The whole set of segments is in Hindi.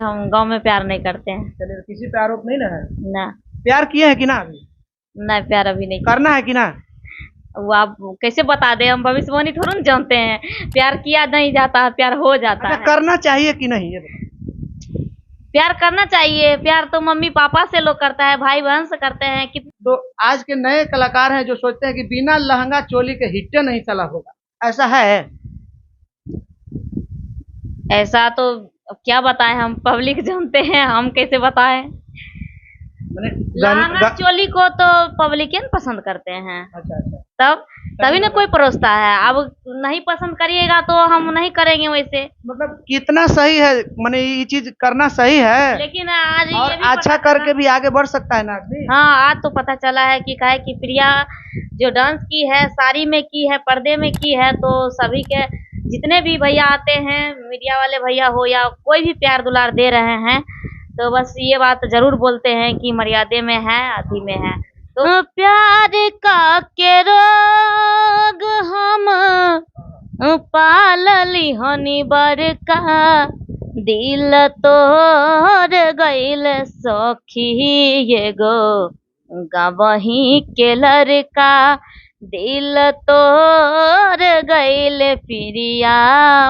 हम गांव में प्यार नहीं करते हैं। चलिए, किसी पे आरोप नहीं ना है। ना। प्यार किए हैं कि ना अभी? ना, प्यार अभी नहीं करना है कि ना? किया। वो आप कैसे बता दे, हम भविष्यवाणी थोड़ा ना जानते हैं। प्यार किया नहीं जाता, प्यार हो जाता अच्छा, है। करना चाहिए कि नहीं ये बताओ। प्यार करना चाहिए। प्यार तो मम्मी पापा से लोग करता है, भाई बहन से करते हैं कि। तो आज के नए कलाकार हैं जो सोचते हैं कि बिना लहंगा चोली के हिट्टे नहीं चला होगा, ऐसा है? ऐसा तो अब क्या बताएं, हम पब्लिक जानते हैं, हम कैसे बताएं। मैंने लहंगा चोली को तो पब्लिक ही पसंद करते हैं। अच्छा अच्छा। तब तभी ना कोई परोसता है। अब नहीं पसंद करिएगा तो हम नहीं करेंगे वैसे। मतलब कितना सही है, माने ये चीज करना सही है। लेकिन आज और ये भी अच्छा पता करके चला। भी आगे बढ़ सकता है ना आदमी। हाँ, आज तो पता चला है कि काहे कि प्रिया जो डांस की है, साड़ी में की है, पर्दे में की है, तो सभी के जितने भी भैया आते हैं, मीडिया वाले भैया हो या कोई भी प्यार दुलार दे रहे हैं, तो बस ये बात जरूर बोलते हैं कि मर्यादे में है, आदि में है। तो प्यार का के रोग हम पालली हनी बड़का, दिल तोड़ गईल सखी एगो गवही के लड़का, दिल तोड़ गईल प्रिया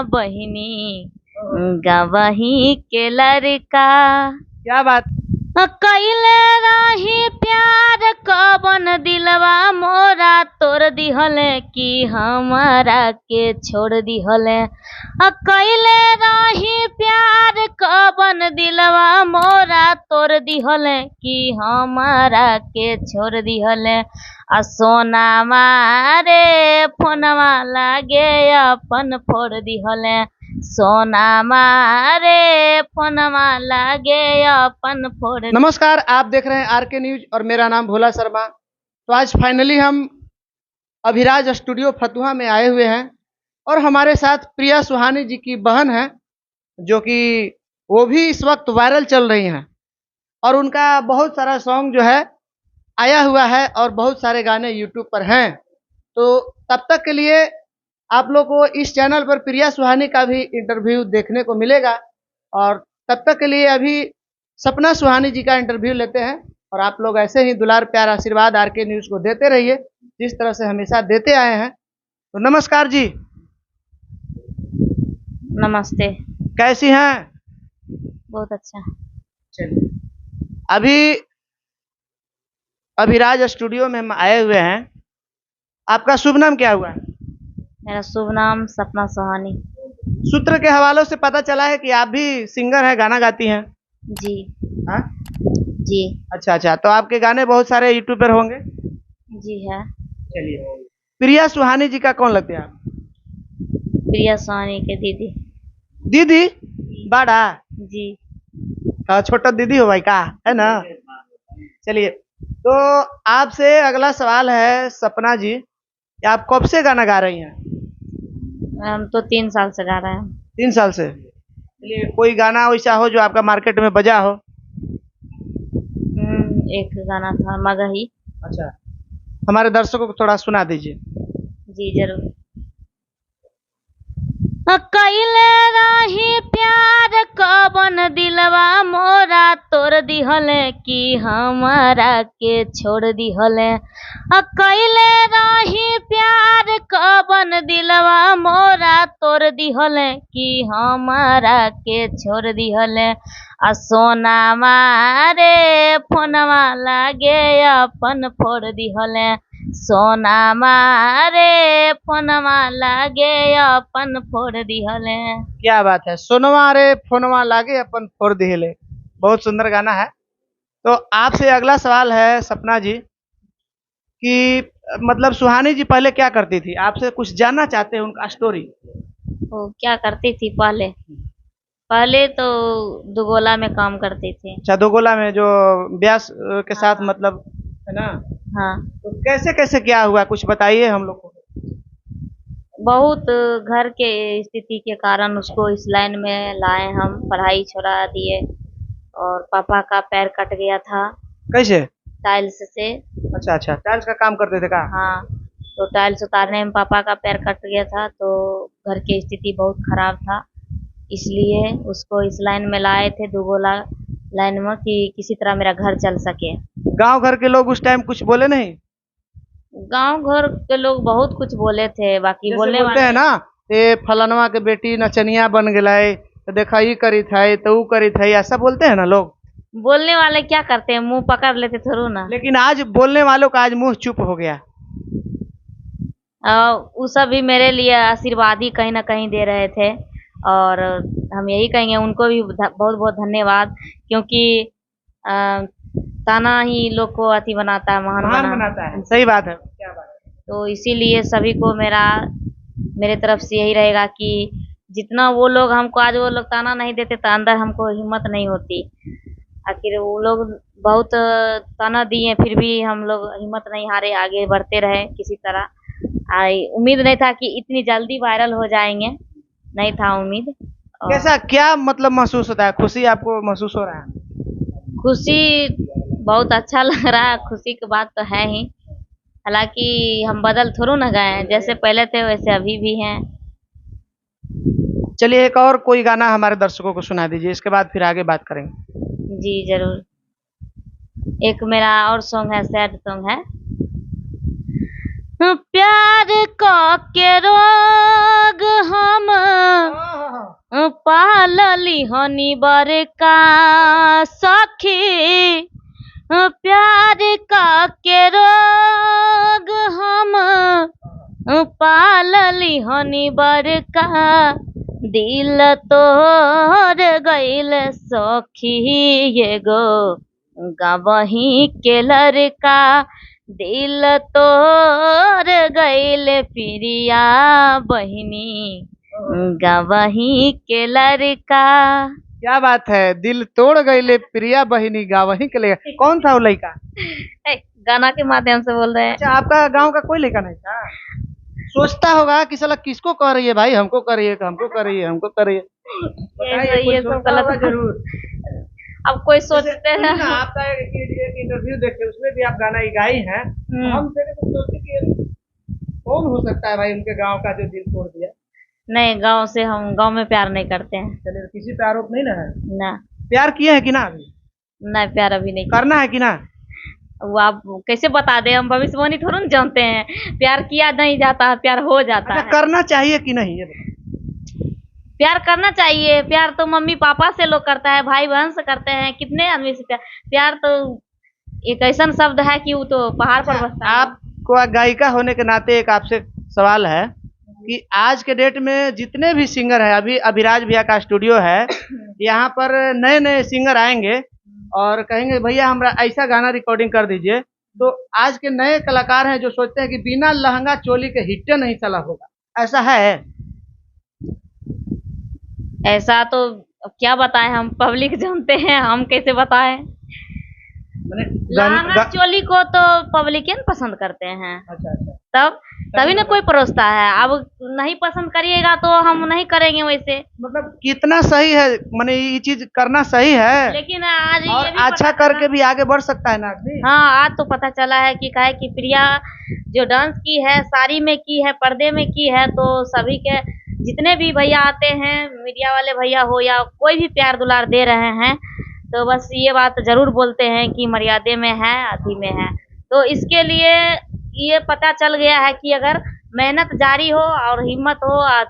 बहिनी गवही के लड़का। क्या बात। कैले रही प्यार कबन दिलवा मोरा तोड़ दिहले कि हमारा के छोड़ दिहले। कैले रही प्यार कबन दिलवा मोरा तोड़ दिहले कि हमारा के छोड़ दिहले। आ सोना मारे फोनवा लागे अपन फोड़ दिहले, सोना मारे फोनवा लागे अपन फोड़। नमस्कार, आप देख रहे हैं आरके न्यूज और मेरा नाम भोला शर्मा। तो आज फाइनली हम अभिराज स्टूडियो फतुहा में आए हुए हैं और हमारे साथ प्रिया सुहानी जी की बहन है, जो कि वो भी इस वक्त वायरल चल रही हैं और उनका बहुत सारा सॉन्ग जो है आया हुआ है और बहुत सारे गाने यूट्यूब पर हैं। तो तब तक के लिए आप लोग को इस चैनल पर प्रिया सुहानी का भी इंटरव्यू देखने को मिलेगा और तब तक के लिए अभी सपना सुहानी जी का इंटरव्यू लेते हैं। और आप लोग ऐसे ही दुलार प्यार आशीर्वाद आरके न्यूज को देते रहिए, जिस तरह से हमेशा देते आए हैं। तो नमस्कार जी। नमस्ते। कैसी हैं? बहुत अच्छा। चलिए, अभी अभिराज स्टूडियो में हम आए हुए हैं। आपका शुभ नाम क्या हुआ? मेरा शुभ नाम सपना सुहानी। सूत्र के हवालों से पता चला है कि आप भी सिंगर हैं, गाना गाती हैं। जी। हाँ जी। अच्छा अच्छा, तो आपके गाने बहुत सारे यूट्यूब पर होंगे। जी है। चलिए, प्रिया सुहानी जी का कौन लगते हैं आप? प्रिया सुहानी के दीदी। दीदी? बड़ा? जी। छोटा दीदी हो भाई का, है ना? चलिए, तो आपसे अगला सवाल है सपना जी, कि आप कब से गाना गा रही हैं? हम तो 3 साल से गा रहे हैं। 3 साल से। चलिए, कोई गाना वैसा हो जो आपका मार्केट में बजा हो। एक गाना था मगही। अच्छा, हमारे दर्शकों को थोड़ा सुना दीजिए। जी जरूर। कैले रही प्यार कबन दिलवा मोरा तोड़ दिहले कि हमारा के छोड़ दिहले। कैले रही प्यार कबन दिलवा मोरा तोड़ दिहले कि हमारा के छोड़ दिहले। आ सोना मारे फोनवा लागे अपन फोड़ दिहले, सोना मारे फोनवा लागे अपन फोड़ दिहले। क्या बात है, सोनवा रे फोनवा लागे अपन फोड़ दिहले। बहुत सुंदर गाना है। तो आपसे अगला सवाल है सपना जी, कि मतलब सुहानी जी पहले क्या करती थी? आपसे कुछ जानना चाहते हैं उनका स्टोरी। वो क्या करती थी पहले? पहले तो दुगोला में काम करती थी। अच्छा, दोगोला में जो ब्यास के साथ, हाँ। मतलब, है ना? हाँ। तो कैसे कैसे क्या हुआ, कुछ बताइए हम लोग को। बहुत घर के स्थिति के कारण उसको इस लाइन में लाए हम, पढ़ाई छोड़ा दिए। और पापा का पैर कट गया था कैसे? टाइल्स से। अच्छा अच्छा, टाइल्स का काम करते थे का? हाँ, तो टाइल्स उतारने में पापा का पैर कट गया था, तो घर की स्थिति बहुत खराब था। इसलिए उसको इस लाइन में लाए थे, दुगोला लाइन में, कि किसी तरह मेरा घर चल सके। गांव घर के लोग उस टाइम कुछ बोले नहीं? गांव घर के लोग बहुत कुछ बोले थे, बाकी जैसे बोलने बोलते वाले हैं ना, ये फलनवा के बेटी नचनिया बन गए, तो देखा ई करी था तो ऊ करी था, ऐसा बोलते हैं ना लोग। बोलने वाले क्या करते हैं, मुंह पकड़ लेते थोड़ू ना। लेकिन आज बोलने वालों का आज मुंह चुप हो गया। वो सब भी मेरे लिए आशीर्वाद ही कहीं ना कहीं दे रहे थे, और हम यही कहेंगे उनको भी बहुत बहुत धन्यवाद, क्योंकि अ, ताना ही लोग को अति बनाता है, महान बनाता है। सही बात है, क्या बात है। तो इसीलिए सभी को मेरे तरफ से यही रहेगा कि जितना वो लोग हमको, आज वो लोग ताना नहीं देते तो अंदर हमको हिम्मत नहीं होती। आखिर वो लोग बहुत ताना दिए, फिर भी हम लोग हिम्मत नहीं हारे, आगे बढ़ते रहे किसी तरह। उम्मीद नहीं था कि इतनी जल्दी वायरल हो जाएंगे, नहीं था उम्मीद। कैसा क्या मतलब महसूस होता है, खुशी आपको महसूस हो रहा है? खुशी बहुत अच्छा लग रहा है, खुशी की बात तो है ही। हालांकि हम बदल थोड़ू ना गए हैं, जैसे पहले थे वैसे अभी भी हैं। चलिए एक और कोई गाना हमारे दर्शकों को सुना दीजिए, इसके बाद फिर आगे बात करेंगे। जी जरूर। एक मेरा और सॉन्ग है, सैड सॉन्ग है। प्यार का के रोग हम पालली हनी बरका सखी, प्यार का के रोग हम पालली हनी बरका, दिल तोर गइल सखी एगो गवही के लड़का, दिल तोर गइल प्रिया बहिनी गवही के लड़का। क्या बात है, दिल तोड़ गईले प्रिया बहिनी गावही के लिए। कौन था वो लड़का? गाना के माध्यम से बोल रहे हैं। अच्छा, आपका गांव का कोई लड़का नहीं था? सोचता होगा कि साला किसको कर रही है भाई, हमको कर रही है, हमको कर रही है, हमको कर रही है। ये सब गलत जरूर। अब कोई सोचते हैं। आपका एक इंटरव्यू देखे, उसमें भी आप गाना गाई हैं, हम सोचे कि कौन हो सकता है भाई उनके गांव का जो दिल तोड़ दिया। नहीं, हम गांव में प्यार नहीं करते हैं। चलिए, किसी पे आरोप नहीं ना है? ना। प्यार किए हैं कि ना? अभी नहीं, प्यार अभी नहीं करना है कि ना? वो आप कैसे बता दे, हम भविष्यवाणी थोड़ा ना जानते हैं। प्यार किया नहीं जाता है, प्यार हो जाता है। करना चाहिए कि नहीं? प्यार करना चाहिए। प्यार तो मम्मी पापा से लोग करता है, भाई बहन से करते हैं, कितने आदमी से प्यार तो एक ऐसा शब्द है कि वो तो पहाड़ पर बसता है। आपको गायिका होने के नाते एक आपसे सवाल है कि आज के डेट में जितने भी सिंगर है, अभी अभिराज भैया का स्टूडियो है, यहाँ पर नए नए सिंगर आएंगे और कहेंगे भैया हमरा ऐसा गाना रिकॉर्डिंग कर दीजिए, तो आज के नए कलाकार हैं जो सोचते हैं कि बिना लहंगा चोली के हिट नहीं चला होगा, ऐसा है? ऐसा तो क्या बताएं, हम पब्लिक जानते हैं, हम कैसे बताएं। लहंगा चोली को तो पब्लिक पसंद करते हैं। अच्छा। तभी ना कोई परोसता है। अब नहीं पसंद करिएगा तो हम नहीं करेंगे वैसे। मतलब कितना सही है, माने ये चीज करना सही है, लेकिन आज और अच्छा करके भी आगे बढ़ सकता है ना आदमी। हाँ, आज तो पता चला है कि काहे कि प्रिया जो डांस की है, साड़ी में की है, पर्दे में की है, तो सभी के जितने भी भैया आते हैं, मीडिया वाले भैया हो या कोई भी प्यार दुलार दे रहे हैं, तो बस ये बात जरूर बोलते हैं कि मर्यादे में है, अति में है। तो इसके लिए ये पता चल गया है कि अगर मेहनत जारी हो और हिम्मत हो और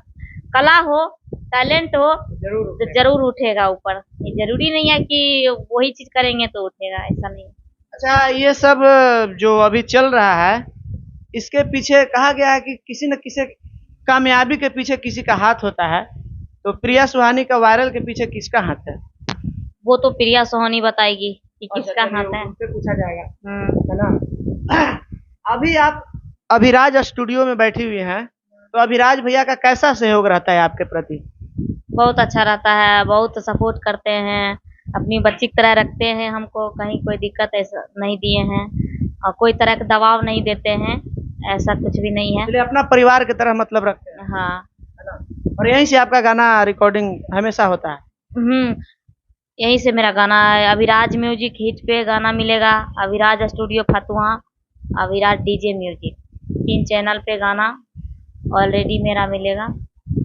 कला हो, टैलेंट हो, तो जरूर उठेगा ऊपर। ये जरूरी नहीं है कि वही चीज करेंगे तो उठेगा, ऐसा नहीं। अच्छा, ये सब जो अभी चल रहा है, इसके पीछे कहा गया है कि किसी न किसी कामयाबी के पीछे किसी का हाथ होता है, तो प्रिया सुहानी का वायरल के पीछे किसका हाथ है? वो तो प्रिया सुहानी बताएगी कि किसका हाथ है। उससे पूछा जाएगा, है ना? अभी आप अभिराज स्टूडियो में बैठी हुई हैं, तो अभिराज भैया का कैसा सहयोग रहता है आपके प्रति? बहुत अच्छा रहता है, बहुत सपोर्ट करते हैं, अपनी बच्ची की तरह रखते हैं हमको, कहीं कोई दिक्कत ऐसा नहीं दिए हैं, और कोई तरह का दबाव नहीं देते हैं, ऐसा कुछ भी नहीं है। इसलिए अपना परिवार की तरह मतलब रखते हैं। हाँ, है ना? और यहीं से आपका गाना रिकॉर्डिंग हमेशा होता है? यहीं से मेरा गाना अभिराज म्यूजिक हिट पे गाना मिलेगा, Abhiraj studio Fatuha, Abhiraj DJ music, 3 channel पे गाना ऑलरेडी मेरा मिलेगा।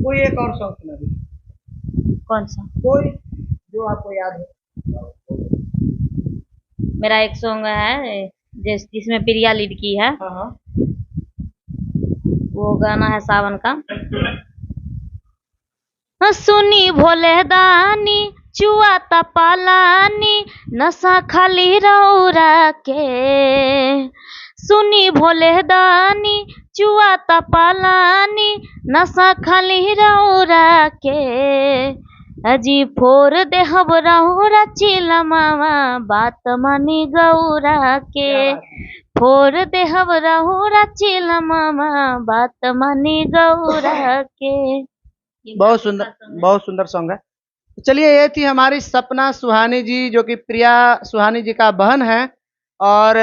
कोई एक और सॉन्ग सुना दीजिए। कौन सा? कोई जो आपको याद हो। मेरा एक सॉन्ग है जिसमें प्रिया लीड की है, हाँ हाँ। वो गाना है सावन का। सुनी भोले दानी चुआ तपालानी नशा खाली रौरा के, सुनी भोले दानी चुआ तपालानी नशा खाली रौरा के, अजी फोर देहब रौरा चिलमावा बात मानी गौरा के, फोर देहब रौरा चिलमावा बात मानी गौरा के। बहुत सुंदर सॉन्ग है। तो चलिए, ये थी हमारी सपना सुहानी जी, जो कि प्रिया सुहानी जी का बहन है। और